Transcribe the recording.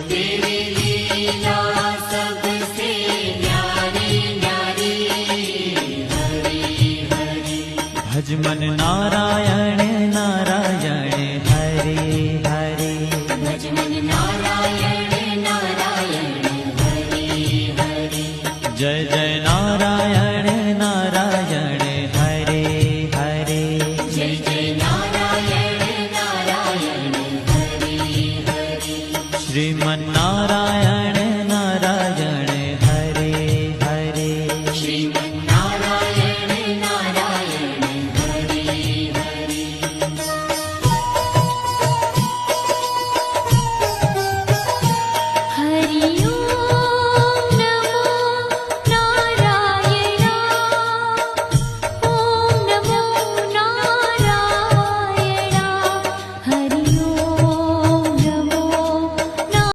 तेरी लीला सबसे न्यारी न्यारी। हरि हरि भज मन नारायण नारायण हरे हरे। भज मन नारायण नारायण हरि हरि। जय जय नारायण नारायण हरे हरे। जय जय नारायण नारायण हरि हरि। श्रीमन नारायण नारायण